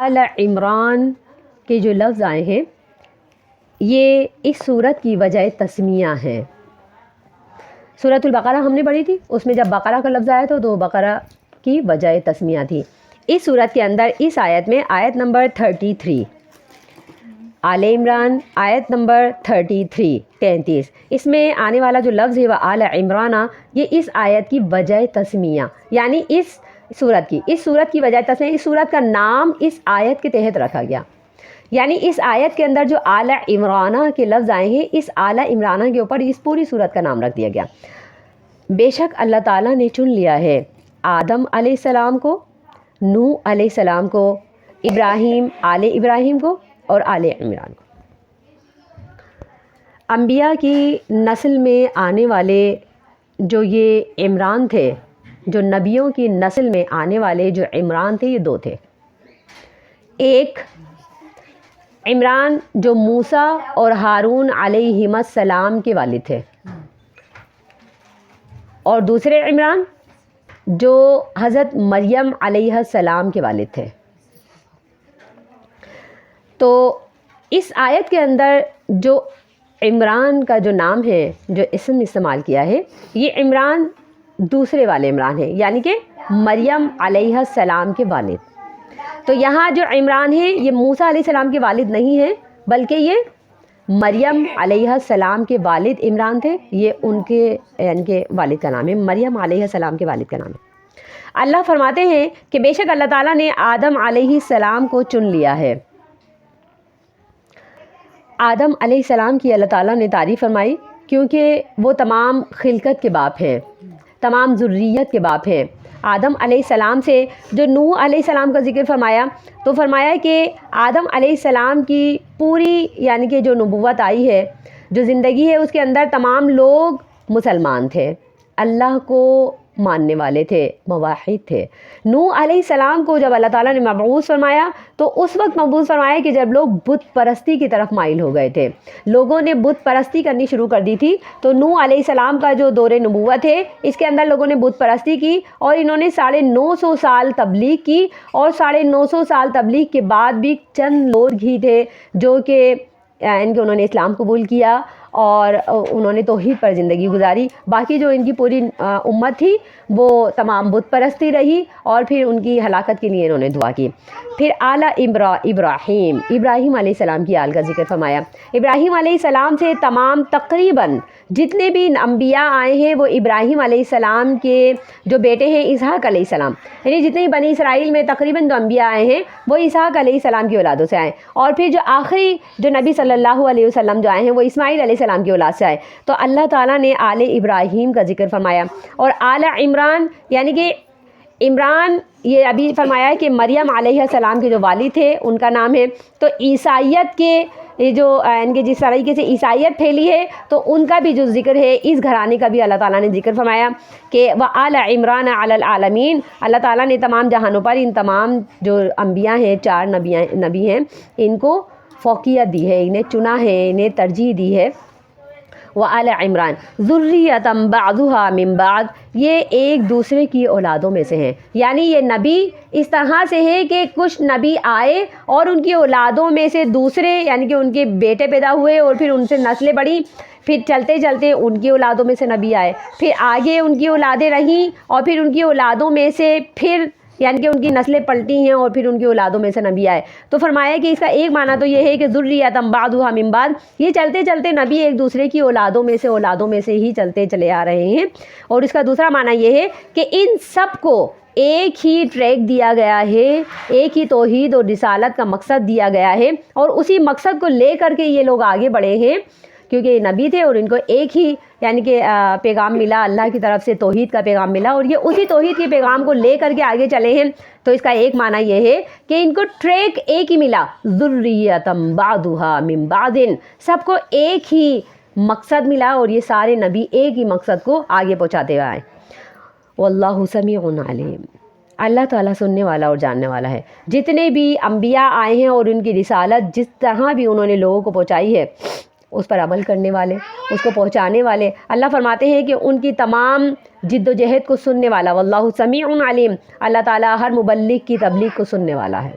آل عمران کے جو لفظ آئے ہیں یہ اس صورت کی وجہ تسمیہ ہیں۔ سورۃ البقرہ ہم نے پڑھی تھی، اس میں جب بقرہ کا لفظ آیا تھا تو بقرہ کی وجہ تسمیہ تھی۔ اس صورت کے اندر اس آیت میں آیت نمبر 33 آل عمران، آیت نمبر 33 اس میں آنے والا جو لفظ ہے وہ آل عمران، یہ اس آیت کی وجہ تسمیہ، یعنی اس صورت کی وجہ تسمیہ، اس صورت کا نام اس آیت کے تحت رکھا گیا۔ یعنی اس آیت کے اندر جو آل عمران کے لفظ آئے ہیں، اس آل عمران کے اوپر اس پوری صورت کا نام رکھ دیا گیا۔ بے شک اللہ تعالیٰ نے چن لیا ہے آدم علیہ السلام کو، نوح علیہ السلام کو، ابراہیم، آل ابراہیم کو اور آل عمران کو۔ انبیاء کی نسل میں آنے والے جو یہ عمران تھے، جو نبیوں کی نسل میں آنے والے جو عمران تھے، یہ دو تھے۔ ایک عمران جو موسیٰ اور ہارون علیہم السلام کے والد تھے، اور دوسرے عمران جو حضرت مریم علیہ السلام کے والد تھے۔ تو اس آیت کے اندر جو عمران کا جو نام ہے، جو اسم استعمال کیا ہے، یہ عمران دوسرے والے عمران ہے، یعنی کہ مریم علیہ السلام کے والد۔ تو یہاں جو عمران ہے یہ موسیٰ علیہ السلام کے والد نہیں ہیں، بلکہ یہ مریم علیہ السلام کے والد عمران تھے، یہ ان کے یعنی کہ والد کا نام ہے، مریم علیہ السلام کے والد کا نام ہے۔ اللہ فرماتے ہیں کہ بے شک اللہ تعالیٰ نے آدم علیہ السلام کو چن لیا ہے۔ آدم علیہ السلام کی اللہ تعالیٰ نے تعریف فرمائی کیونکہ وہ تمام خلقت کے باپ ہیں، تمام ذریت کے باپ ہیں۔ آدم علیہ السلام سے جو نوح علیہ السلام کا ذکر فرمایا تو فرمایا کہ آدم علیہ السلام کی پوری یعنی کہ جو نبوت آئی ہے، جو زندگی ہے، اس کے اندر تمام لوگ مسلمان تھے، اللہ کو ماننے والے تھے، موحد تھے۔ نوح علیہ السلام کو جب اللہ تعالیٰ نے مبعوث فرمایا تو اس وقت مبعوث فرمایا کہ جب لوگ بت پرستی کی طرف مائل ہو گئے تھے، لوگوں نے بت پرستی کرنی شروع کر دی تھی۔ تو نوح علیہ السلام کا جو دور نبوت ہے، اس کے اندر لوگوں نے بت پرستی کی اور انہوں نے 950 سال تبلیغ کی، اور 950 سال تبلیغ کے بعد بھی چند لوگ ہی تھے جو کہ انہوں نے اسلام قبول کیا اور انہوں نے توحید پر زندگی گزاری۔ باقی جو ان کی پوری امت تھی وہ تمام بت پرستی رہی، اور پھر ان کی ہلاکت کے لیے انہوں نے دعا کی۔ پھر اعلی ابراہیم علیہ السلام کی آل کا ذکر فرمایا۔ ابراہیم علیہ السلام سے تمام تقریباً جتنے بھی انبیاء آئے ہیں وہ ابراہیم علیہ السلام کے جو بیٹے ہیں اسحاق علیہ السلام، یعنی جتنے بنی اسرائیل میں تقریباً جو انبیاء آئے ہیں وہ اسحاق علیہ السلام کی اولادوں سے آئے، اور پھر جو آخری جو نبی صلی اللہ علیہ وسلم جو آئے ہیں وہ اسماعیل علیہ السلام کی اولاد سے آئے۔ تو اللہ تعالیٰ نے آل ابراہیم کا ذکر فرمایا، اور آل عمران یعنی کہ عمران یہ ابھی فرمایا ہے کہ مریم علیہ السلام کے جو والد تھے ان کا نام ہے۔ تو عیسائیت کے جو ان کے جس طریقے سے عیسائیت پھیلی ہے تو ان کا بھی جو ذکر ہے، اس گھرانے کا بھی اللہ تعالیٰ نے ذکر فرمایا کہ وآل عمران علی العالمین۔ اللہ تعالیٰ نے تمام جہانوں پر ان تمام جو انبیاء ہیں، 4 نبی ہیں، ان کو فوقیت دی ہے، انہیں چنا ہے، انہیں ترجیح دی ہے۔ وآل عمران ذریۃ بعضها من بعض، یہ ایک دوسرے کی اولادوں میں سے ہیں، یعنی یہ نبی اس طرح سے ہے کہ کچھ نبی آئے اور ان کی اولادوں میں سے دوسرے یعنی کہ ان کے بیٹے پیدا ہوئے اور پھر ان سے نسلیں بڑھیں، پھر چلتے چلتے ان کی اولادوں میں سے نبی آئے، پھر آگے ان کی اولادیں رہیں، اور پھر ان کی اولادوں میں سے پھر یعنی کہ ان کی نسلیں پلٹی ہیں اور پھر ان کی اولادوں میں سے نبی آئے۔ تو فرمایا کہ اس کا ایک معنی تو یہ ہے کہ ذریۃ بعضها من بعض، یہ چلتے چلتے نبی ایک دوسرے کی اولادوں میں سے ہی چلتے چلے آ رہے ہیں۔ اور اس کا دوسرا معنی یہ ہے کہ ان سب کو ایک ہی ٹریک دیا گیا ہے، ایک ہی توحید اور رسالت کا مقصد دیا گیا ہے، اور اسی مقصد کو لے کر کے یہ لوگ آگے بڑھے ہیں، کیونکہ یہ نبی تھے اور ان کو ایک ہی یعنی کہ پیغام ملا، اللہ کی طرف سے توحید کا پیغام ملا، اور یہ اسی توحید کے پیغام کو لے کر کے آگے چلے ہیں۔ تو اس کا ایک معنی یہ ہے کہ ان کو ٹریک ایک ہی ملا، ذریۃ بعضها من بعض، سب کو ایک ہی مقصد ملا، اور یہ سارے نبی ایک ہی مقصد کو آگے پہنچاتے ہوئے آئے۔ واللہ سمیع علیم، اللہ تعالیٰ سننے والا اور جاننے والا ہے۔ جتنے بھی انبیاء آئے ہیں اور ان کی رسالت جس طرح بھی انہوں نے لوگوں کو پہنچائی ہے، اس پر عمل کرنے والے، اس کو پہنچانے والے، اللہ فرماتے ہیں کہ ان کی تمام جد و جہد کو سننے والا، واللہ سمیع علیم، اللہ تعالیٰ ہر مبلغ کی تبلیغ کو سننے والا ہے۔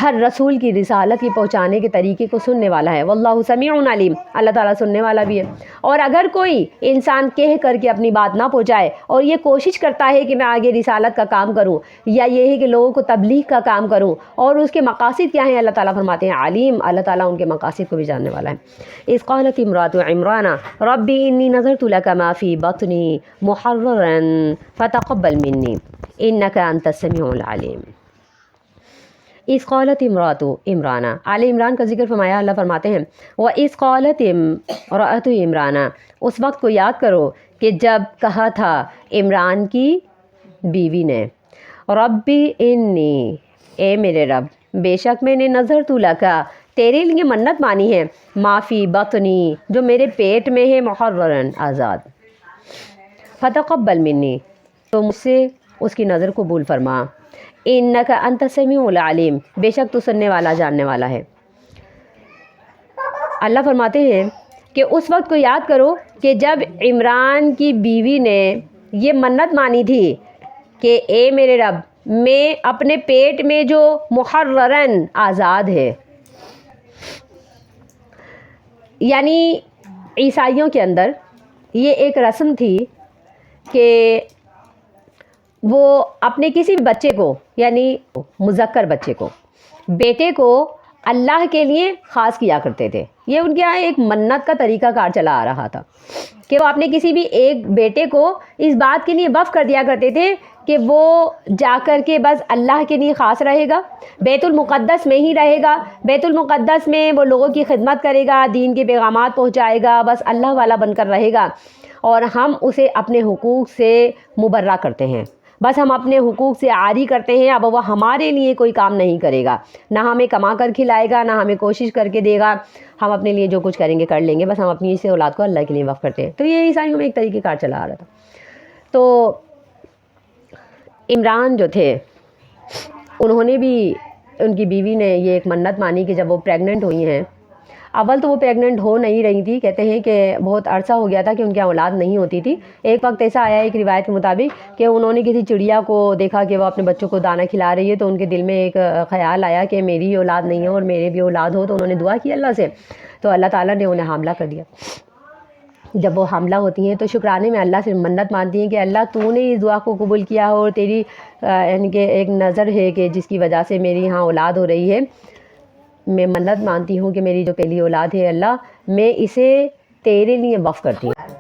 ہر رسول کی رسالت کی پہنچانے کے طریقے کو سننے والا ہے۔ واللہ سمیع علیم، اللہ تعالیٰ سننے والا بھی ہے۔ اور اگر کوئی انسان کہہ کر کے اپنی بات نہ پہنچائے اور یہ کوشش کرتا ہے کہ میں آگے رسالت کا کام کروں یا یہ ہے کہ لوگوں کو تبلیغ کا کام کروں، اور اس کے مقاصد کیا ہیں، اللہ تعالیٰ فرماتے ہیں علیم، اللہ تعالیٰ ان کے مقاصد کو بھی جاننے والا ہے۔ اذ قالت امرأۃ عمران ربی انی نذرت لک ما فی بطنی محررا فتقبل منی انک انت السمیع العلیم۔ اذ قالت امرأۃ عمران، آل عمران کا ذکر فرمایا، اللہ فرماتے ہیں وَإِذْ قالت امرأۃ عمران، اس وقت کو یاد کرو کہ جب کہا تھا عمران کی بیوی نے ربی انی، اے میرے رب، بے شک میں نے نذرت لک، تیرے لیے منت مانی ہے، ما فی بطنی، جو میرے پیٹ میں ہے، محررا، آزاد، فتقبل منی، تو مجھ سے اس کی نظر قبول فرما، انک انت السمیع العلیم، بے شک تو سننے والا جاننے والا ہے۔ اللہ فرماتے ہیں کہ اس وقت کو یاد کرو کہ جب عمران کی بیوی نے یہ منت مانی تھی کہ اے میرے رب، میں اپنے پیٹ میں جو محررن، آزاد ہے، یعنی عیسائیوں کے اندر یہ ایک رسم تھی کہ وہ اپنے کسی بھی بچے کو، یعنی مذکر بچے کو، بیٹے کو اللہ کے لیے خاص کیا کرتے تھے۔ یہ ان کے یہاں ایک منت کا طریقہ کار چلا آ رہا تھا کہ وہ اپنے کسی بھی ایک بیٹے کو اس بات کے لیے وقف کر دیا کرتے تھے کہ وہ جا کر کے بس اللہ کے لیے خاص رہے گا، بیت المقدس میں ہی رہے گا، بیت المقدس میں وہ لوگوں کی خدمت کرے گا، دین کے پیغامات پہنچائے گا، بس اللہ والا بن کر رہے گا، اور ہم اسے اپنے حقوق سے مبرہ کرتے ہیں، بس ہم اپنے حقوق سے عاری کرتے ہیں، اب وہ ہمارے لیے کوئی کام نہیں کرے گا، نہ ہمیں کما کر کھلائے گا، نہ ہمیں کوشش کر کے دے گا، ہم اپنے لیے جو کچھ کریں گے کر لیں گے، بس ہم اپنی اس اولاد کو اللہ کے لیے وقف کرتے ہیں۔ تو یہ عیسائیوں میں ایک طریقہ کار چلا آ رہا تھا۔ تو عمران جو تھے انہوں نے بھی، ان کی بیوی نے یہ ایک منت مانی کہ جب وہ پریگننٹ ہوئی ہیں، اول تو وہ پریگننٹ ہو نہیں رہی تھی، کہتے ہیں کہ بہت عرصہ ہو گیا تھا کہ ان کی اولاد نہیں ہوتی تھی۔ ایک وقت ایسا آیا ایک روایت کے مطابق کہ انہوں نے کسی چڑیا کو دیکھا کہ وہ اپنے بچوں کو دانہ کھلا رہی ہے، تو ان کے دل میں ایک خیال آیا کہ میری اولاد نہیں ہے اور میرے بھی اولاد ہو، تو انہوں نے دعا کی اللہ سے، تو اللہ تعالیٰ نے انہیں حاملہ کر دیا۔ جب وہ حاملہ ہوتی ہیں تو شکرانے میں اللہ سے منت مانتی ہیں کہ اللہ تو نے اس دعا کو قبول کیا اور تیری یعنی کہ ایک نظر ہے کہ جس کی وجہ سے میری یہاں اولاد ہو رہی ہے، میں منت مانتی ہوں کہ میری جو پہلی اولاد ہے اللہ، میں اسے تیرے لیے وقف کرتی ہوں۔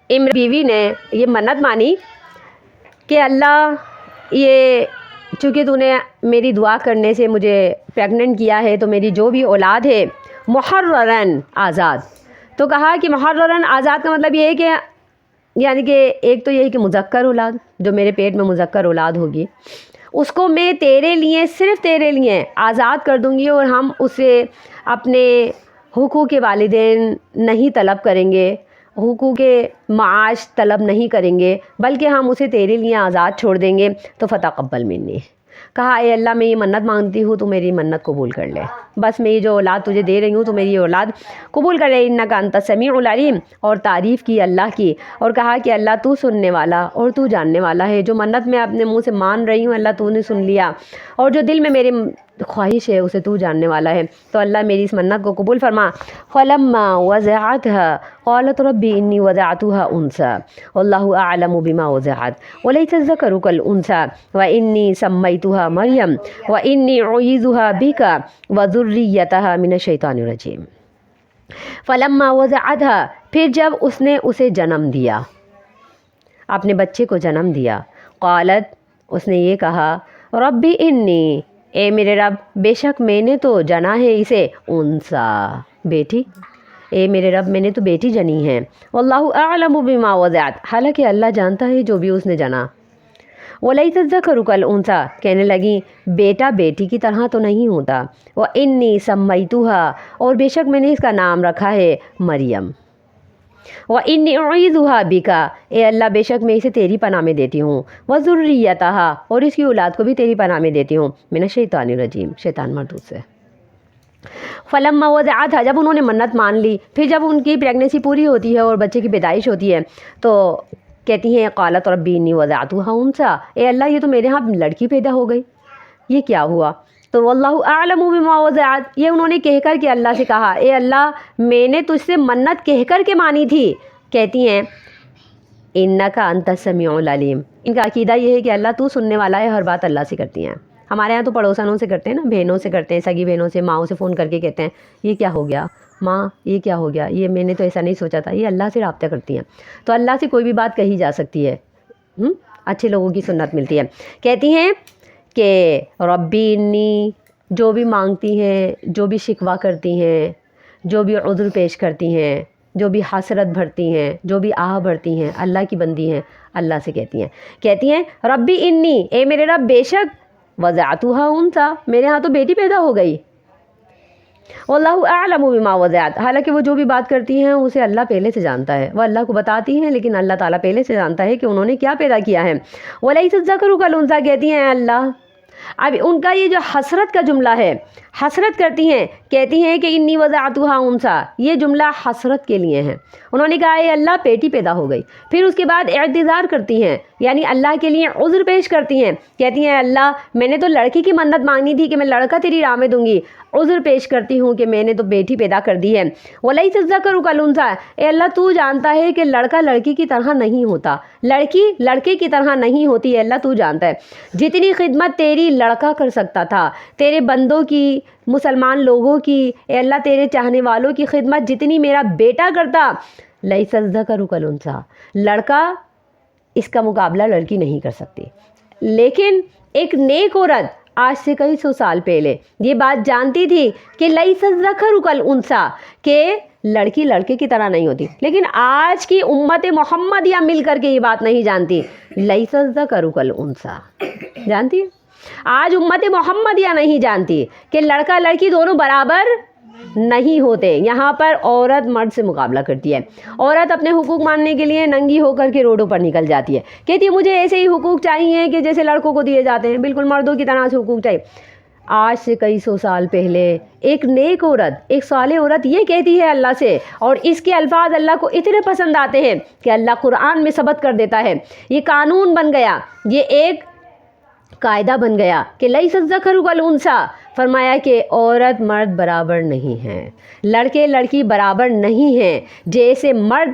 عمران بیوی نے یہ منت مانی کہ اللہ، یہ چونکہ تو نے میری دعا کرنے سے مجھے پریگننٹ کیا ہے، تو میری جو بھی اولاد ہے محررن، آزاد۔ تو کہا کہ محررن، آزاد کا مطلب یہ ہے کہ یعنی کہ ایک تو یہ ہے کہ مذکر اولاد، جو میرے پیٹ میں مذکر اولاد ہوگی، اس کو میں تیرے لیے، صرف تیرے لیے آزاد کر دوں گی، اور ہم اسے اپنے حقوق والدین نہیں طلب کریں گے، حقوق معاش طلب نہیں کریں گے، بلکہ ہم اسے تیرے لیے آزاد چھوڑ دیں گے۔ تو فتقبل منی، کہا اے اللہ، میں یہ منت مانگتی ہوں، تو میری منت قبول کر لے، بس میں یہ جو اولاد تجھے دے رہی ہوں تو میری اولاد قبول کر لے، انک انت السمیع العلیم، اور تعریف کی اللہ کی، اور کہا کہ اللہ تو سننے والا اور تو جاننے والا ہے، جو منت میں اپنے منہ سے مان رہی ہوں اللہ تو نے سن لیا، اور جو دل میں میرے خواہش ہے اسے تو جاننے والا ہے، تو اللہ میری اس منت کو قبول فرما۔ فلما وضعتها قالت ربی انی وضعتها انثى واللہ اعلم بما وضعت وليس الذکر كالانثى وانی سمیتها مریم وانی اعیذها بک وذریتها من الشیطان الرجیم۔ فلما وضعتها، پھر جب اس نے اسے جنم دیا، اپنے بچے کو جنم دیا، قالت، اس نے یہ کہا، ربی انی، اے میرے رب، بے شک میں نے تو جنا ہے اسے انسا، بیٹی، اے میرے رب میں نے تو بیٹی جنی ہے، واللہ اعلم بما وضعت، حالانکہ اللہ جانتا ہے جو بھی اس نے جنا، ولیس الذکر کالانثی، کہنے لگی بیٹا بیٹی کی طرح تو نہیں ہوتا، وانی سمیتها، اور بے شک میں نے اس کا نام رکھا ہے مریم، وانی اعیذها بک، اے اللہ بے شک میں اسے تیری پناہ میں دیتی ہوں، وذریتها، اور اس کی اولاد کو بھی تیری پناہ میں دیتی ہوں، من الشیطان الرجیم، شیطان مردود سے۔ فلما وضعتها، جب انہوں نے منت مان لی، پھر جب ان کی پریگننسی پوری ہوتی ہے اور بچے کی پیدائش ہوتی ہے، تو کہتی ہیں قالت ربی انی وضعتها انثى، اے اللہ یہ تو میرے ہاں لڑکی پیدا ہو گئی، یہ کیا ہوا؟ تو واللہ اعلم بما وضعت، یہ انہوں نے کہہ کر کے اللہ سے کہا، اے اللہ میں نے تجھ سے منت کہہ کر کے مانی تھی. کہتی ہیں انک انت السمیع العلیم، ان کا عقیدہ یہ ہے کہ اللہ تو سننے والا ہے، ہر بات اللہ سے کرتی ہیں. ہمارے یہاں تو پڑوسنوں سے کرتے ہیں نا، بہنوں سے کرتے ہیں، سگی بہنوں سے، ماؤں سے فون کر کے کہتے ہیں یہ کیا ہو گیا ماں، یہ کیا ہو گیا، یہ میں نے تو ایسا نہیں سوچا تھا. یہ اللہ سے رابطہ کرتی ہیں. تو اللہ سے کوئی بھی بات کہی جا سکتی ہے، اچھے لوگوں کی سنت ملتی ہے. کہتی ہیں کہ ربی انی، جو بھی مانگتی ہیں، جو بھی شکوہ کرتی ہیں، جو بھی عذر پیش کرتی ہیں، جو بھی حسرت بھرتی ہیں، جو بھی آہ بھرتی ہیں، اللہ کی بندی ہیں، اللہ سے کہتی ہیں. کہتی ہیں ربی انی، اے میرے رب بے شک وضعتھا انثی، میرے ہاں تو بیٹی پیدا ہو گئی. واللہ اعلم بما وضعت، حالانکہ وہ جو بھی بات کرتی ہیں اسے اللہ پہلے سے جانتا ہے. وہ اللہ کو بتاتی ہیں لیکن اللہ تعالیٰ پہلے سے جانتا ہے کہ انہوں نے کیا پیدا کیا ہے. ولیس الذکر کالانثی، کہتی ہیں اللہ. اب ان کا یہ جو حسرت کا جملہ ہے، حسرت کرتی ہیں، کہتی ہیں کہ انی وضعتھا انثی، یہ جملہ حسرت کے لیے ہیں. انہوں نے کہا اے اللہ بیٹی پیدا ہو گئی. پھر اس کے بعد اعتذار کرتی ہیں، یعنی اللہ کے لیے عذر پیش کرتی ہیں. کہتی ہیں اللہ میں نے تو لڑکی کی منت مانگنی تھی کہ میں لڑکا تیری راہ میں دوں گی، عذر پیش کرتی ہوں کہ میں نے تو بیٹی پیدا کر دی ہے. ولیس الذکر کالانثی، اے اللہ تو جانتا ہے کہ لڑکا لڑکی کی طرح نہیں ہوتا، لڑکی لڑکے کی طرح نہیں ہوتی. اے اللہ تو جانتا ہے جتنی خدمت تیری لڑکا کر سکتا تھا، تیرے بندوں کی، مسلمان لوگوں کی، اے اللہ تیرے چاہنے والوں کی خدمت جتنی میرا بیٹا کرتا، لیس الذکر کالانثی، لڑکا اس کا مقابلہ لڑکی نہیں کر سکتی. لیکن ایک نیک عورت آج سے کئی سو سال پہلے یہ بات جانتی تھی کہ لیس الذکر کالانثی، کہ لڑکی لڑکے کی طرح نہیں ہوتی. لیکن آج کی امت محمدیہ مل کر کے یہ بات نہیں جانتی. لیس الذکر کالانثی جانتی ہے؟ آج امت محمدیہ نہیں جانتی کہ لڑکا لڑکی دونوں برابر نہیں ہوتے. یہاں پر عورت مرد سے مقابلہ کرتی ہے. عورت اپنے حقوق ماننے کے لیے ننگی ہو کر کے روڈوں پر نکل جاتی ہے، کہتی ہے مجھے ایسے ہی حقوق چاہیے کہ جیسے لڑکوں کو دیے جاتے ہیں، بالکل مردوں کی طرح سے حقوق چاہیے. آج سے کئی سو سال پہلے ایک نیک عورت، ایک صالح عورت یہ کہتی ہے اللہ سے، اور اس کے الفاظ اللہ کو اتنے پسند آتے ہیں کہ اللہ قرآن میں ثبت کر دیتا ہے. یہ قانون بن گیا، یہ ایک قاعدہ بن گیا کہ لیس الذکر کالانثی. فرمایا کہ عورت مرد برابر نہیں ہیں، لڑکے لڑکی برابر نہیں ہیں. جیسے مرد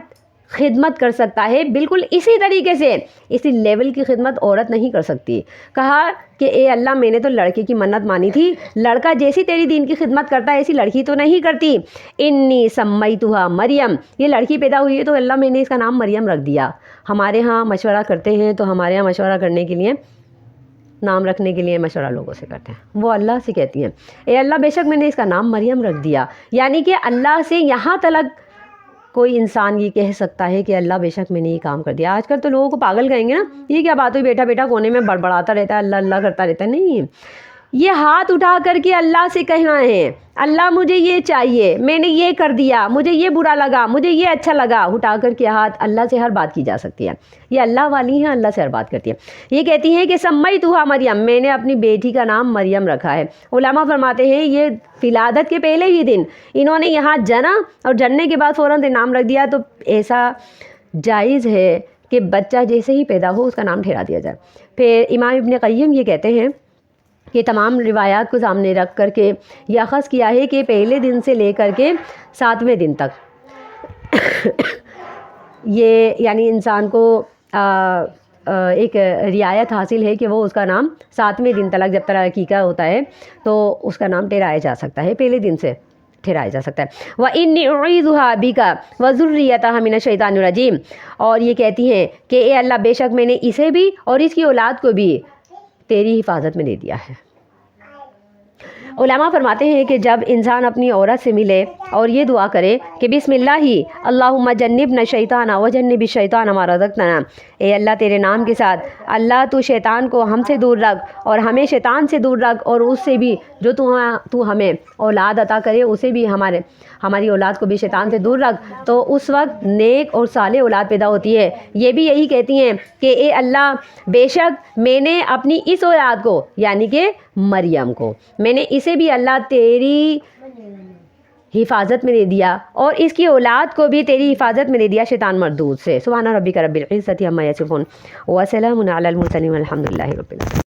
خدمت کر سکتا ہے بالکل اسی طریقے سے، اسی لیول کی خدمت عورت نہیں کر سکتی. کہا کہ اے اللہ میں نے تو لڑکے کی منت مانی تھی، لڑکا جیسی تیری دین کی خدمت کرتا ہے ایسی لڑکی تو نہیں کرتی. انی سمیتھا مریم، یہ لڑکی پیدا ہوئی ہے تو اللہ میں نے اس کا نام مریم رکھ دیا. ہمارے ہاں مشورہ کرتے ہیں تو ہمارے ہاں مشورہ کرنے کے لیے، نام رکھنے کے لیے مشورہ لوگوں سے کرتے ہیں. وہ اللہ سے کہتی ہیں اے اللہ بے شک میں نے اس کا نام مریم رکھ دیا. یعنی کہ اللہ سے یہاں تلک کوئی انسان یہ کہہ سکتا ہے کہ اللہ بے شک میں نے یہ کام کر دیا. آج کل تو لوگوں کو پاگل کہیں گے نا، یہ کیا بات ہوئی، بیٹا بیٹا کونے میں بڑبڑاتا رہتا ہے، اللہ اللہ کرتا رہتا ہے. نہیں، یہ ہاتھ اٹھا کر کے اللہ سے کہنا ہے اللہ مجھے یہ چاہیے، میں نے یہ کر دیا، مجھے یہ برا لگا، مجھے یہ اچھا لگا. اٹھا کر کے ہاتھ، اللہ سے ہر بات کی جا سکتی ہے. یہ اللہ والی ہیں، اللہ سے ہر بات کرتی ہے. یہ کہتی ہیں کہ سمیتھا مریم، میں نے اپنی بیٹی کا نام مریم رکھا ہے. علماء فرماتے ہیں یہ ولادت کے پہلے ہی دن انہوں نے یہاں جنا اور جننے کے بعد فوراً نام رکھ دیا. تو ایسا جائز ہے کہ بچہ جیسے ہی پیدا ہو اس کا نام ٹھہرا دیا جائے. پھر امام ابن قیم یہ کہتے ہیں کہ تمام روایات کو سامنے رکھ کر کے یہ اخذ کیا ہے کہ پہلے دن سے لے کر کے 7ویں دن تک یہ یعنی انسان کو ایک رعایت حاصل ہے کہ وہ اس کا نام 7ویں دن تک جب تک عقیقہ ہوتا ہے تو اس کا نام ٹھہرایا جا سکتا ہے، پہلے دن سے ٹھہرایا جا سکتا ہے. وَإِنِّي أُعِيذُهَا بِكَ وَذُرِّيَّتَهَا مِنَ الشَّيْطَانِ الرَّجِيمِ، اور یہ کہتی ہیں کہ اے اللہ بے شک میں نے اسے بھی اور اس کی اولاد کو بھی تیری حفاظت میں دے دیا ہے. علماء فرماتے ہیں کہ جب انسان اپنی عورت سے ملے اور یہ دعا کرے کہ بسم اللہ اللہم جنبنا الشیطان وجنب الشیطان ما رزقتنا، اے اللہ تیرے نام کے ساتھ اللہ تو شیطان کو ہم سے دور رکھ اور ہمیں شیطان سے دور رکھ، اور اس سے بھی جو تو ہمیں اولاد عطا کرے اسے بھی ہماری اولاد کو بھی شیطان سے دور رکھ. تو اس وقت نیک اور صالح اولاد پیدا ہوتی ہے. یہ بھی یہی کہتی ہیں کہ اے اللہ بے شک میں نے اپنی اس اولاد کو یعنی کہ مریم کو میں نے اسے بھی اللہ تیری حفاظت میں دے دیا اور اس کی اولاد کو بھی تیری حفاظت میں دے دیا شیطان مردود سے. سبحان ربک رب العزت عما یصفون وسلام علی المرسلین والحمد للہ رب العالمین.